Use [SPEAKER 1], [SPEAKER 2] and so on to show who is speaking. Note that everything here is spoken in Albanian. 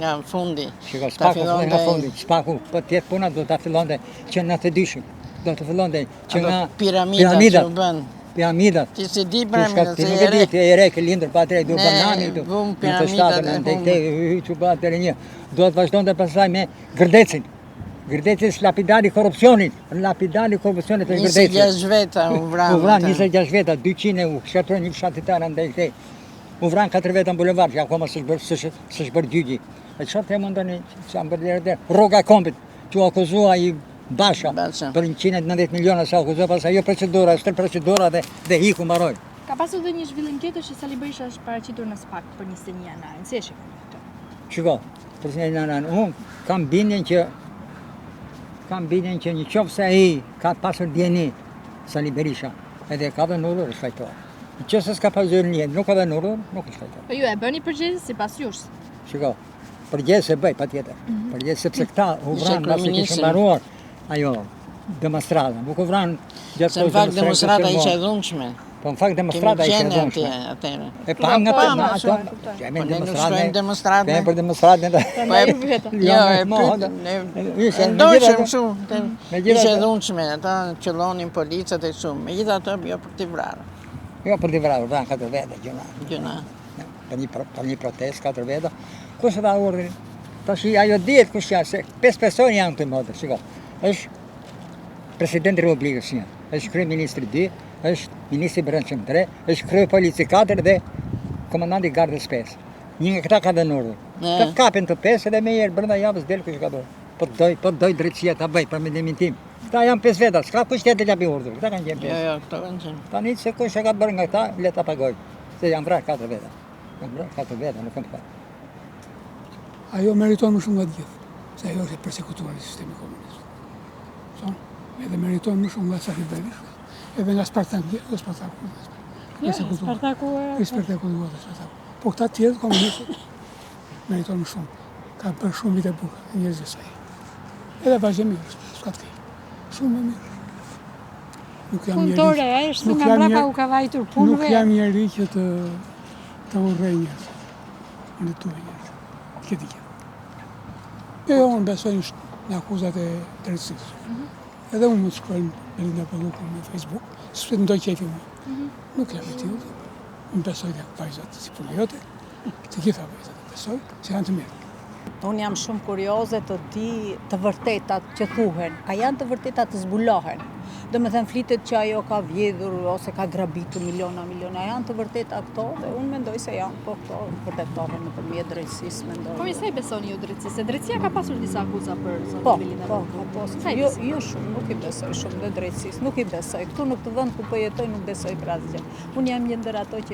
[SPEAKER 1] nga fundi.
[SPEAKER 2] Shiko, spaku fillon nga fundi. Spaku, po tjetë puna do ta fillonte që në 92-shëm. Do të fillonte që nga
[SPEAKER 1] piramidat që u bën.
[SPEAKER 2] Piramidat.
[SPEAKER 1] Ti se di piramidat,
[SPEAKER 2] se e re. E re, ke lindër pa tre, du banani, du në të shtatën, në të që ba të rinjë. Do të vazhdojnë të pasaj me Gërdecin. Gërdeci është lapidari korupcionit. Lapidari korupcionit është Gërdeci.
[SPEAKER 1] 26 veta u vranë.
[SPEAKER 2] U vranë 26 veta, 200 u shkatrojnë një fshatitarë ndaj këtej. U vranë 4 veta në bulevard, që akoma s'është bërë gjyqi. E çfarë të mundoni që janë bërë dhe rroga e kombit, që u akuzua i Basha për 190 miliona sa akuzua, pas ajo procedura, është procedura dhe hiku mbaroi.
[SPEAKER 3] Ka pasur dhe një zhvillim tjetër që Sali Berisha është paraqitur në SPAK për 21 janarin. Si e shikoni këtë?
[SPEAKER 2] Shiko, për 21 janarin, unë kam bindjen që në qoftë se ai ka pasur dieni Sali Berisha, edhe ka dhe nurur, është fajtor. Në qoftë se s'ka pasur dieni, nuk ka dhe nurur, nuk është fajtor.
[SPEAKER 3] Po ju e bëni përgjegjës sipas jush.
[SPEAKER 2] Shiko, përgjegjës e bëj patjetër. Përgjegjës sepse këta u vranë pasi kishin mbaruar ajo demonstrata. Nuk u vranë gjatë
[SPEAKER 1] se në fakt demonstrata ishte e dhunshme.
[SPEAKER 2] Po në fakt demonstrata ishte e dhunshme. E pa nga ato.
[SPEAKER 1] Ne nuk shkojmë demonstrate.
[SPEAKER 2] Ne për demonstratën.
[SPEAKER 1] Jo, ndoshëm shumë. Ishte e dhunshme, ata qellonin policat e kështu. Megjithatë, jo për t'i vrarë.
[SPEAKER 2] Jo për t'i vrarë, vranë 4 vete
[SPEAKER 1] gjuna.
[SPEAKER 2] Për një protest 4 vete. Kush e dha urdhrin? Tash ajo dihet kush janë, se 5 persona janë të modë, shiko. Është presidenti i Republikës 1, është kryeministri 2, është ministri i Brendshëm 3, është krye polici 4 dhe komandanti i gardës 5. Një nga këta ka dhënë urdhër. Të kapin të 5 edhe me herë brenda javës del kush ka bërë. Po doj drejtësia ta bëj për mendimin tim. Këta janë 5 veta, s'ka kush tjetër të japi urdhër. Këta kanë qenë 5.
[SPEAKER 1] Jo, këta kanë qenë.
[SPEAKER 2] Tani se kush e ka bërë nga këta, le ta pagoj. Se janë vrarë 4 veta. Janë vrarë 4 veta, nuk kanë fat.
[SPEAKER 4] Ajo meriton më shumë nga të gjithë, se ajo është e përsekutuar në sistemi komunist. Edhe meriton më shumë nga Sali Berisha, edhe nga Spartaku. Po këta tjerë komunistët meriton më shumë. Ka bërë shumë vite buka, njerëz e saj. Edhe vazhdimi është, s'ka të keq. Shumë më mirë.
[SPEAKER 5] Punëtore, është nga mbrapa u ka vajtur punëve.
[SPEAKER 4] Nuk jam njeri që të urrej njerëz. Në tuaj njerëz. Këtë gjë. Jo, unë besoj në akuzat e drejtësisë. Edhe unë më të shkruaj Belinda Palluku në Facebook, sepse më doj qefi mua. Nuk jam e tillë. Unë besoj dhe vajzat si punë jote, të gjitha vajzat besoj se janë të mirë.
[SPEAKER 6] Unë jam shumë kurioze të di të vërtetat që thuhen. A janë të vërtetat të zbulohen? Do me thënë flitet që ajo ka vjedhur ose ka grabitur miliona. A janë të vërteta këto? Dhe unë mendoj se janë, po këto vërtetohen nëpërmjet drejtësisë, mendoj.
[SPEAKER 3] Po sa i besoni ju drejtësisë? Drejtësia ka pasur disa akuza për zonë Belinda Palluku.
[SPEAKER 6] Po. Jo shumë, nuk i besoj shumë dhe drejtësisë, nuk i besoj. Këtu në këtë vend ku po jetoj nuk besoj për asgjë. Unë jam një ndër ato që